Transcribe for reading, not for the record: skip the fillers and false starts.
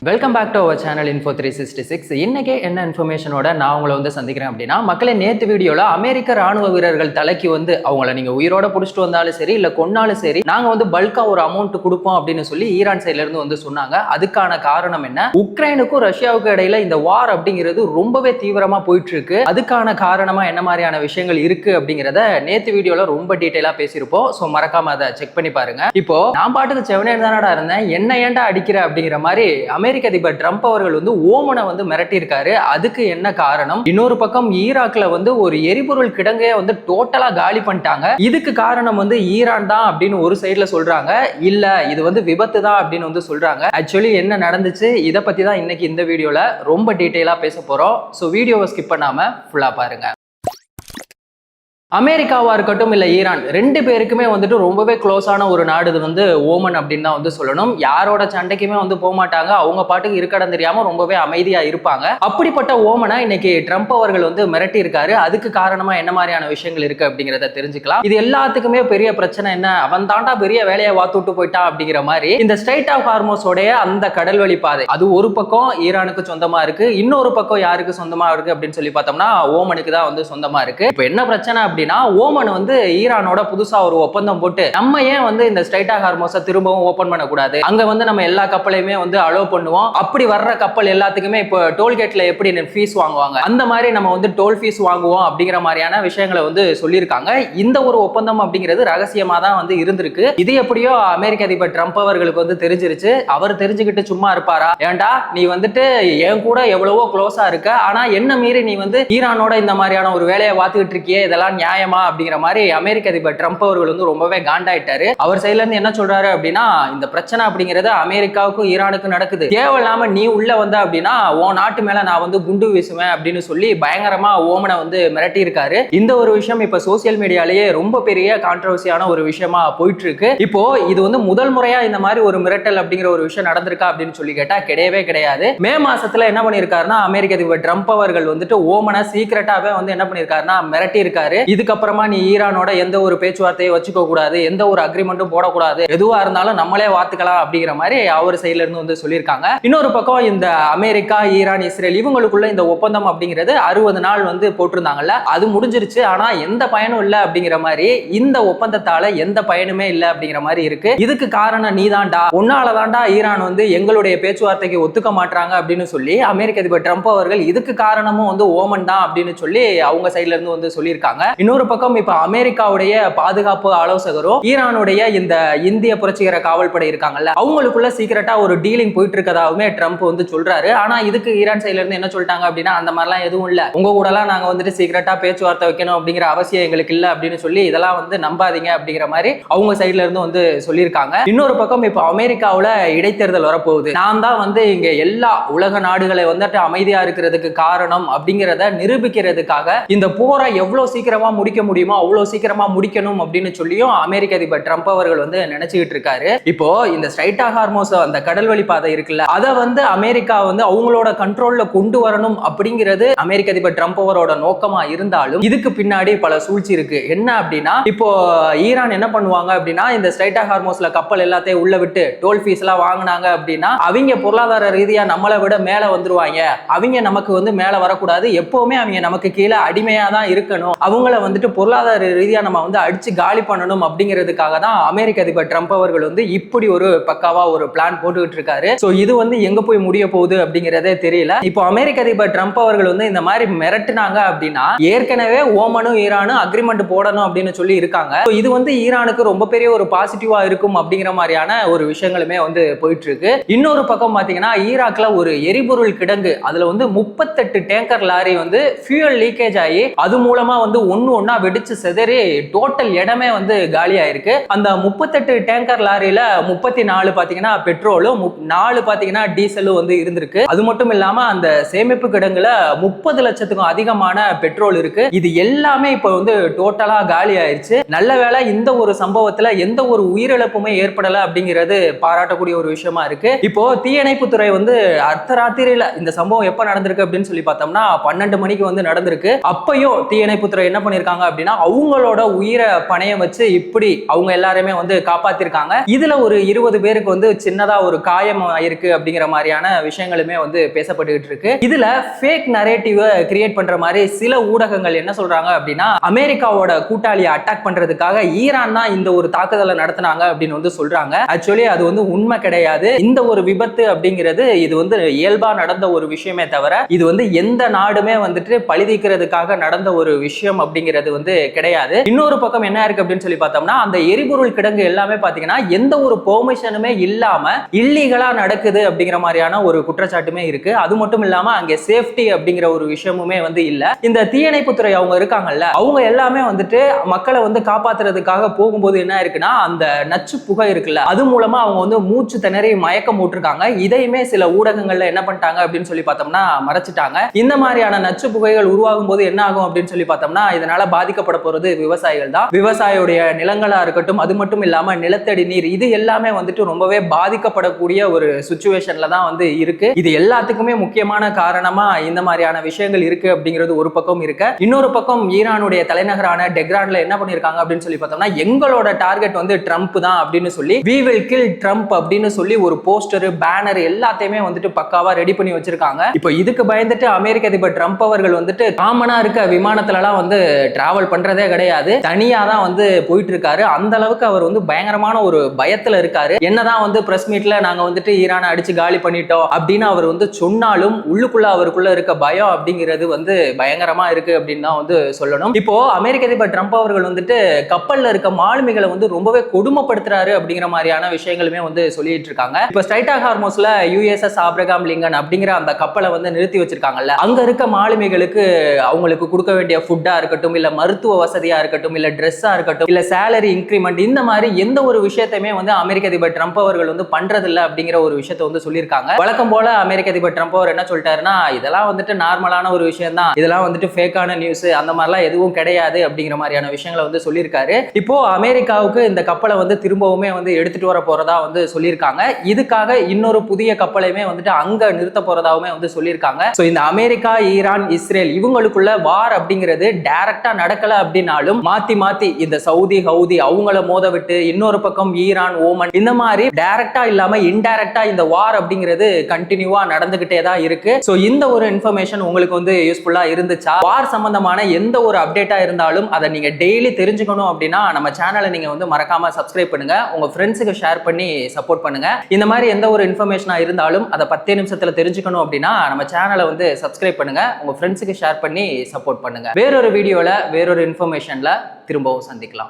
Welcome back to our channel info 366. இன்னைக்கு என்ன இன்ஃபர்மேஷனோட நான் உங்களை வந்து சந்திக்கிறேன் அப்படின்னா, மக்களே நேற்று வீடியோல அமெரிக்க ராணுவ வீரர்கள் தலைக்கு வந்து அவங்கள நீங்க உயிரோட பிடிச்சிட்டு வந்தாலும் சரி இல்ல கொன்னாலும் சரி நாங்க வந்து பல்கா ஒரு அமௌண்ட் கொடுப்போம் அப்படின்னு சொல்லி ஈரான் சைட்ல இருந்து வந்து சொன்னாங்க. அதுக்கான காரணம் என்ன? உக்ரைனுக்கும் ரஷ்யாவுக்கும் இடையில இந்த வார் அப்படிங்கிறது ரொம்பவே தீவிரமா போயிட்டு இருக்கு. அதுக்கான காரணமா என்ன மாதிரியான விஷயங்கள் இருக்கு அப்படிங்கிறத நேற்று வீடியோல ரொம்ப டீடைலா பேசியிருப்போம். ஸோ மறக்காம அதை செக் பண்ணி பாருங்க. இப்போ நான் பாட்டுக்கு செவனேன்னு தானடா இருந்தேன், என்ன ஏன்டா அடிக்கிற அப்படிங்கிற மாதிரி அமெரிக்க அதிபர் ட்ரம்ப் அவர்கள் வந்து ஓமனை வந்து மிரட்டி இருக்காரு. அதுக்கு என்ன காரணம்? இன்னொரு பக்கம் ஈராக்ல வந்து ஒரு எரிபொருள் கிடங்கையே வந்து டோட்டலா காலி பண்ணிட்டாங்க. இதுக்கு காரணம் வந்து ஈரான் தான் அப்படின்னு ஒரு சைடுல சொல்றாங்க, இல்ல இது வந்து விபத்து தான் அப்படின்னு வந்து சொல்றாங்க. ஆக்சுவலி என்ன நடந்துச்சு இதை பத்தி தான் இன்னைக்கு இந்த வீடியோல ரொம்ப டீடைலா பேச போறோம். ஸோ வீடியோவை ஸ்கிப் பண்ணாம ஃபுல்லா பாருங்க. அமெரிக்காவா இருக்கட்டும் இல்ல ஈரான், ரெண்டு பேருக்குமே வந்துட்டு ரொம்பவே க்ளோஸான ஒரு நாடு வந்து ஓமன் அப்படின்னு தான் வந்து சொல்லணும். யாரோட சண்டைக்குமே வந்து போக மாட்டாங்க, அவங்க பாட்டுக்கு இருக்கடம் தெரியாம ரொம்பவே அமைதியா இருப்பாங்க. அப்படிப்பட்ட ஓமனை இன்னைக்கு ட்ரம்ப் அவர்கள் வந்து மிரட்டி இருக்காரு. அதுக்கு காரணமா என்ன மாதிரியான விஷயங்கள் இருக்கு அப்படிங்கிறத தெரிஞ்சுக்கலாம். இது எல்லாத்துக்குமே பெரிய பிரச்சனை என்ன, அவன் தாண்டா பெரிய வேலையை வாத்துட்டு போயிட்டான் அப்படிங்கிற மாதிரி இந்த ஸ்ட்ரைட் ஆஃப் ஹார்மோஸோடைய அந்த கடல்வழி பாதை அது ஒரு பக்கம் ஈரானுக்கு சொந்தமா இருக்கு, இன்னொரு பக்கம் யாருக்கு சொந்தமா இருக்கு அப்படின்னு சொல்லி பார்த்தோம்னா ஓமனுக்கு தான் வந்து சொந்தமா இருக்கு. இப்போ என்ன பிரச்சனை ஓமன் வந்து ஈரானோட புதுசா ஒரு ஒப்பந்தம் போட்டு நம்ம ஏன் வந்து இந்த ஸ்ட்ரைட் ஆஃப் ஹார்மோஸை திரும்பவும் ஓபன் பண்ணக்கூடாது, அங்க வந்து நம்ம எல்லா கப்பலையுமே வந்து அலோவ் பண்ணுவோம், அப்படி வர்ற கப்பல் எல்லாத்துக்குமே இப்போ டோல்கேட்ல எப்படி ஃபீஸ் வாங்குவாங்க அந்த மாதிரி நம்ம வந்து டோல் ஃபீஸ் வாங்குவோம் அப்படிங்கிற மாதிரியான விஷயங்களை வந்து சொல்லியிருக்காங்க. இந்த ஒரு ஒப்பந்தம் அப்படிங்கிறது ரகசியமா தான் வந்து இருந்திருக்கு. இது எப்படியோ அமெரிக்க அதிபர் ட்ரம்ப் அவர்களுக்கு வந்து தெரிஞ்சிருச்சு. அவர் தெரிஞ்சுக்கிட்டு சும்மா இருப்பாரா? ஏண்டா நீ வந்துட்டு என் கூட எவ்வளவோ க்ளோஸா இருக்க, ஆனா என்ன மீறி நீ வந்து ஈரானோட இந்த மாதிரியான ஒரு வேலையை பார்த்துக்கிட்டு இருக்கியே, இதெல்லாம் நியாயமா அப்படிங்கிற மாதிரி அமெரிக்க அதிபர் ட்ரம்ப் அவர்கள் வந்து ரொம்பவே காண்டாயிட்டாரு. அவர் சைட்ல இருந்து என்ன சொல்றாரு அப்படின்னா, இந்த பிரச்சனை அப்படிங்கிறது அமெரிக்காவுக்கும் ஈரானுக்கும் நடக்குது, தேவையில்லாம நீ உள்ள வந்த அப்படின்னா உன் நாட்டு மேல நான் வந்து குண்டு வீசுவேன் அப்படின்னு சொல்லி பயங்கரமா ஓமனை வந்து மிரட்டி இருக்காரு. இந்த ஒரு விஷயம் இப்ப சோசியல் மீடியாலேயே ரொம்ப பெரிய கான்ட்ரவர்சியான ஒரு விஷயமா போயிட்டு இருக்கு. இப்போ இது வந்து முதல் முறையா இந்த மாதிரி ஒரு மிரட்டல் அப்படிங்கிற ஒரு விஷயம் நடந்திருக்கா அப்படின்னு சொல்லி கேட்டா கிடையவே கிடையாது. மே மாசத்துல என்ன பண்ணிருக்காருன்னா அமெரிக்க அதிபர் ட்ரம்ப் அவர்கள் வந்துட்டு ஓமனை சீக்கிரட்டாவே வந்து என்ன பண்ணிருக்காருன்னா மிரட்டி இருக்காரு. இதுக்கப்புறமா நீ ஈரானோட எந்த ஒரு பேச்சுவார்த்தையை வச்சுக்க கூடாது, எந்த ஒரு அக்ரிமெண்ட்டும் போடக்கூடாது, எதுவா இருந்தாலும் நம்மளே வாத்துக்கலாம் அப்படிங்கிற மாதிரி அவர் சைட்ல இருந்து வந்து சொல்லியிருக்காங்க. இன்னொரு பக்கம் இந்த அமெரிக்கா ஈரான் இஸ்ரேல் இவங்களுக்குள்ள இந்த ஒப்பந்தம் அப்படிங்கிறது 60 நாள் வந்து போட்டிருந்தாங்கல்ல, அது முடிஞ்சிருச்சு. ஆனா எந்த பயனும் இல்லை அப்படிங்கிற மாதிரி இந்த ஒப்பந்தத்தால எந்த பயனுமே இல்லை அப்படிங்கிற மாதிரி இருக்கு. இதுக்கு காரணம் நீதான்டா, உன்னாலதான்டா ஈரான் வந்து எங்களுடைய பேச்சுவார்த்தைக்கு ஒத்துக்க மாட்டாங்க அப்படின்னு சொல்லி அமெரிக்க அதிபர் ட்ரம்ப் அவர்கள் இதுக்கு காரணமும் வந்து ஓமன் தான் அப்படின்னு சொல்லி அவங்க சைட்ல இருந்து வந்து சொல்லியிருக்காங்க. இன்னொரு பக்கம் இப்ப அமெரிக்காவுடைய பாதுகாப்பு ஆலோசகரும் ஈரானுடைய இந்த இந்திய புரட்சிகர காவல்படை இருக்காங்கல்ல, அவங்களுக்குள்ள சீக்கிரட்டா ஒரு டீலிங் போயிட்டு இருக்கதாவுமே ட்ரம்ப் வந்து சொல்றாரு. ஆனா இதுக்கு ஈரான் சைட்ல இருந்து என்ன சொல்லிட்டாங்க அப்படின்னா, அந்த மாதிரிலாம் எதுவும் இல்ல, உங்க கூட எல்லாம் நாங்க வந்துட்டு சீக்கிரட்டா பேச்சுவார்த்தை வைக்கணும் அப்படிங்கிற அவசியம் எங்களுக்கு இல்ல அப்படின்னு சொல்லி இதெல்லாம் வந்து நம்பாதீங்க அப்படிங்கிற மாதிரி அவங்க சைட்ல இருந்து வந்து சொல்லியிருக்காங்க. இன்னொரு பக்கம் இப்ப அமெரிக்காவுல இடைத்தேர்தல் வரப்போகுது, நான் தான் வந்து இங்க எல்லா உலக நாடுகளை வந்துட்டு அமைதியா இருக்கிறதுக்கு காரணம் அப்படிங்கிறத நிரூபிக்கிறதுக்காக இந்த போரை எவ்வளவு சீக்கிரமா முடிக்க முடியுமோ அவ்வளவு சீக்கிரமா முடிக்கணும் அப்படின்னு சொல்லியும் அமெரிக்க அதிபர் ட்ரம்ப் அவர்கள் வந்து நினைச்சுக்கிட்டு இருக்காரு. இப்போ இந்த ஸ்ட்ரைட் ஆஃப் ஹார்மோஸ் அந்த கடல்வழி பாதை இருக்குல்ல, அதை வந்து அமெரிக்கா வந்து அவங்களோட கண்ட்ரோல்ல கொண்டு வரணும் அப்படிங்கிறது அமெரிக்க அதிபர் ட்ரம்ப் அவரோட நோக்கமா இருந்தாலும் இதுக்கு பின்னாடி பல சூழ்ச்சி இருக்கு. என்ன அப்படின்னா, இப்போ ஈரான் என்ன பண்ணுவாங்க அப்படின்னா, இந்த ஸ்ட்ரைட் ஆஃப் ஹார்மோஸ்ல கப்பல் எல்லாத்தையும் உள்ள விட்டு டோல் ஃபீஸ் எல்லாம் வாங்கினாங்க அப்படின்னா அவங்க பொருளாதார ரீதியா நம்மளை விட மேல வந்துருவாங்க, அவங்க நமக்கு வந்து மேல வரக்கூடாது, எப்பவுமே அவங்க நமக்கு கீழே அடிமையா தான் இருக்கணும், அவங்கள வந்துட்டு பொருளாதார ரீதியா நம்ம வந்து அடிச்சு காலி பண்ணணும் அப்படிங்கிறதுக்காக தான் அமெரிக்க அதிபர் ட்ரம்ப் அவர்கள் வந்து இப்படி ஒரு பக்காவா ஒரு பிளான் போட்டுக்கிட்டு இருக்காரு. சோ இது வந்து எங்க போய் முடிய போகுது அப்படிங்கிறதே தெரியல. இப்போ அமெரிக்க அதிபர் ட்ரம்ப் அவர்கள் வந்து இந்த மாதிரி மிரட்டினாங்க அப்படின்னா ஏற்கனவே ஓமனும் ஈரானும் அக்ரிமெண்ட் போடணும் அப்படின்னு சொல்லி இருக்காங்க. இது வந்து ஈரானுக்கு ரொம்ப பெரிய ஒரு பாசிட்டிவா இருக்கும் அப்படிங்கிற மாதிரியான ஒரு விஷயங்களுமே வந்து போயிட்டு இருக்கு. இன்னொரு பக்கம் பாத்தீங்கன்னா ஈராக்ல ஒரு எரிபொருள் கிடங்கு, அதுல வந்து 38 டேங்கர் லாரி வந்து ஃபியூயல் லீக்கேஜ் ஆகி அது மூலமா வந்து ஒன்னா வெடிச்சு செதறி டோட்டல் இடமே வந்து காலி ஆயிருக்கு. அந்த 38 டேங்கர் லாரியில 34 பாத்தீங்கன்னா பெட்ரோலும் 4 பாத்தீங்கன்னா டீசலும் வந்து இருந்திருக்கு. அது மட்டும் இல்லாம அந்த சேமிப்பு கிடங்குல 30 லட்சத்துக்கும் அதிகமான பெட்ரோல் இருக்கு. இது எல்லாமே இப்ப வந்து டோட்டலா காலி ஆயிருச்சு. நல்ல வேளை இந்த ஒரு சம்பவத்துல எந்த ஒரு உயிரிழப்புமே ஏற்படல அப்படிங்கிறது பாராட்டக்கூடிய ஒரு விஷயமா இருக்கு. இப்போ தீயணைப்பு துறை வந்து அர்த்தராத்திரியில இந்த சம்பவம் எப்ப நடந்திருக்கு அப்படின்னு சொல்லி பார்த்தோம்னா 12 மணிக்கு வந்து நடந்திருக்கு. அப்பயும் தீயணைப்பு துறை என்ன பண்ணிருக்காங்க பண்ணிருக்காங்க அப்படின்னா அவங்களோட உயிரை பணையம் வச்சு இப்படி அவங்க எல்லாருமே வந்து காப்பாத்திருக்காங்க. இதுல ஒரு 20 பேருக்கு வந்து சின்னதா ஒரு காயம் இருக்கு அப்படிங்கிற மாதிரியான விஷயங்களுமே வந்து பேசப்பட்டுக்கிட்டு இருக்கு. இதுல ஃபேக் நரேட்டிவ் கிரியேட் பண்ற மாதிரி சில ஊடகங்கள் என்ன சொல்றாங்க அப்படின்னா, அமெரிக்காவோட கூட்டாளியை அட்டாக் பண்றதுக்காக ஈரான் தான் இந்த ஒரு தாக்குதலை நடத்தினாங்க அப்படின்னு வந்து சொல்றாங்க. ஆக்சுவலி அது வந்து உண்மை கிடையாது. இந்த ஒரு விபத்து அப்படிங்கிறது இது வந்து இயல்பா நடந்த ஒரு விஷயமே தவிர இது வந்து எந்த நாடுமே வந்துட்டு பழிதீக்கிறதுக்காக நடந்த ஒரு விஷயம் அப்படிங்கிறது வந்து கிடையாது. இன்னொரு பக்கம் என்ன இருக்கு அப்படின்னு சொல்லி பார்த்தோம்னா, அந்த எரிபொருள் கிடங்கு எல்லாமே பாத்தீங்கன்னா எந்த ஒரு பெர்மிஷனுமே இல்லாம இல்லீகலா நடக்குது அப்படிங்கிற மாதிரியான ஒரு குற்றச்சாட்டுமே இருக்கு. அது மட்டும் இல்லாம அங்கே சேஃப்டி அப்படிங்கிற ஒரு விஷயமுமே வந்து இல்ல. இந்த தீயணைப்புத்துறை அவங்க இருக்காங்கல்ல, அவங்க எல்லாமே வந்துட்டு மக்களை வந்து காப்பாத்துறதுக்காக போகும்போது என்ன இருக்குன்னா, அந்த நச்சு புகை இருக்குல்ல, அது மூலமா அவங்க வந்து மூச்சு திணறி மயக்கம் போட்டிருக்காங்க. இதையுமே சில ஊடகங்கள்ல என்ன பண்ணிட்டாங்க அப்படின்னு சொல்லி பார்த்தோம்னா மறைச்சிட்டாங்க. இந்த மாதிரியான நச்சு புகைகள் உருவாகும் போது என்ன ஆகும் அப்படின்னு சொல்லி பார்த்தோம்னா, இதனால பாதிக்கப்பட போறது விவசாயிகள் தான். விவசாயியுடைய நிலங்களா இருக்கட்டும், அது மட்டும் இல்லாம நிலத்தடி நீர், இது எல்லாமே வந்துட்டு ரொம்பவே பாதிக்கப்படக்கூடிய ஒரு சிச்சுவேஷன்ல தான் வந்து இருக்கு. இது எல்லாத்துக்குமே முக்கியமான காரணமா இந்த மாதிரியான விஷயங்கள் இருக்கு அப்படிங்கிறது ஒரு பக்கம் இருக்கு. இன்னொரு பக்கம் ஈரானுடைய தலைநகரான டெஹ்ரான்ல என்ன பண்ணிருக்காங்க அப்படின்னு சொல்லி பார்த்தோம்னா, எங்களோட டார்கெட் வந்து ட்ரம்ப் தான் அப்படின்னு சொல்லி we will kill Trump அப்படின்னு சொல்லி ஒரு போஸ்டர், பேனர் எல்லாத்தையுமே வந்துட்டு பக்காவா ரெடி பண்ணி வச்சிருக்காங்க. இப்போ இதுக்கு பயந்துட்டு அமெரிக்க அதிபர் ட்ரம்ப் அவர்கள் வந்துட்டு காமனா இருக்க விமானத்துல எல்லாம் வந்து டிராவல் பண்றதே கிடையாது. தனியா தான் வந்து போயிட்டு இருக்காரு. அந்த அளவுக்கு அவர் வந்து பயங்கரமான ஒரு பயத்துல இருக்காரு. என்னதான் வந்து பிரஸ் மீட்ல நாங்க வந்துட்டு ஈரானை அடிச்சு காலி பண்ணிட்டோம் அப்படின்னு அவர் வந்து சொன்னாலும் உள்ளுக்குள்ள அவருக்குள்ள இருக்க பயம் அப்படிங்கிறது வந்து பயங்கரமா இருக்கு அப்படின்னு தான் வந்து சொல்லணும். இப்போ அமெரிக்க அதிபர் ட்ரம்ப் அவர்கள் வந்துட்டு கப்பல்ல இருக்க மாலுமிகளை வந்து ரொம்பவே கொடுமைப்படுத்துறாரு அப்படிங்கிற மாதிரியான விஷயங்களுமே வந்து சொல்லிட்டு இருக்காங்க. இப்போ ஸ்ட்ரைட்டா ஹார்மோஸ்ல USS ஆப்ரகாம் லிங்கன் அப்படிங்கிற அந்த கப்பலை வந்து நிறுத்தி வச்சிருக்காங்கல்ல, அங்க இருக்க மாலுமிகளுக்கு அவங்களுக்கு கொடுக்க வேண்டிய ஃபுட்டா இருக்கட்டும், இல்ல மருத்துவ வசதியா இருக்கட்டும், இல்ல ட்ரெஸ்ஸா இருக்கட்டும், இல்ல சேலரி இன்கிரிமெண்ட், இந்த மாதிரி எந்த ஒரு விஷயத்தையுமே வந்து அமெரிக்க அதிபர் ட்ரம்ப் அவர்கள் வந்து பண்றது இல்ல அப்படிங்கிற ஒரு விஷயத்தை வந்து சொல்லியிருக்காங்க. வழக்கம் போல அமெரிக்க அதிபர் ட்ரம்ப் அவர் என்ன சொல்லிட்டாருன்னா, இதெல்லாம் வந்துட்டு நார்மலான ஒரு விஷயம் தான், இதெல்லாம் வந்துட்டு ஃபேக்கான நியூஸ், அந்த மாதிரிலாம் எதுவும் கிடையாது அப்படிங்கிற மாதிரியான விஷயங்களை வந்து சொல்லியிருக்காரு. இப்போ அமெரிக்காவுக்கு இந்த கப்பலை வந்து திரும்பவுமே வந்து எடுத்துட்டு வர போறதா வந்து சொல்லியிருக்காங்க. இதுக்காக இன்னொரு புதிய கப்பலையுமே வந்துட்டு அங்க நிறுத்த போறதாவுமே வந்து சொல்லியிருக்காங்க. சோ இந்த அமெரிக்கா, ஈரான், இஸ்ரேல் இவங்களுக்குள்ள வார் அப்படிங்கிறது டைரக்டா நடக்கல அப்படின்னாலும் மாத்தி மாத்தி இந்த சவுதி ஹவுதி அவங்கள மோத விட்டு, இன்னொரு பக்கம் ஈரான், ஓமன், இந்த மாதிரி டைரக்டா இல்லாம இன்டைரக்டா இந்த வார் அப்படிங்கிறது கண்டினியூவா நடந்துகிட்டே தான் இருக்கு. சோ இந்த ஒரு இன்ஃபர்மேஷன் உங்களுக்கு வந்து யூஸ்ஃபுல்லா இருந்துச்சா? வார் சம்பந்தமான எந்த ஒரு அப்டேட்டா இருந்தாலும் அதை நீங்க டெய்லி தெரிஞ்சுக்கணும் அப்படின்னா நம்ம சேனலை நீங்க வந்து மறக்காம சப்ஸ்கிரைப் பண்ணுங்க, உங்க ஃப்ரெண்ட்ஸுக்கு ஷேர் பண்ணி சப்போர்ட் பண்ணுங்க. இந்த மாதிரி எந்த ஒரு இன்ஃபர்மேஷனா இருந்தாலும் அதை 10 நிமிஷத்துல தெரிஞ்சுக்கணும் அப்படின்னா நம்ம சேனலை வந்து சப்ஸ்கிரைப் பண்ணுங்க, உங்க ஃப்ரெண்ட்ஸுக்கு ஷேர் பண்ணி சப்போர்ட் பண்ணுங்க. வேறொரு வீடியோல வேறொரு இன்ஃபர்மேஷன்ல திரும்பவும் சந்திக்கலாம்.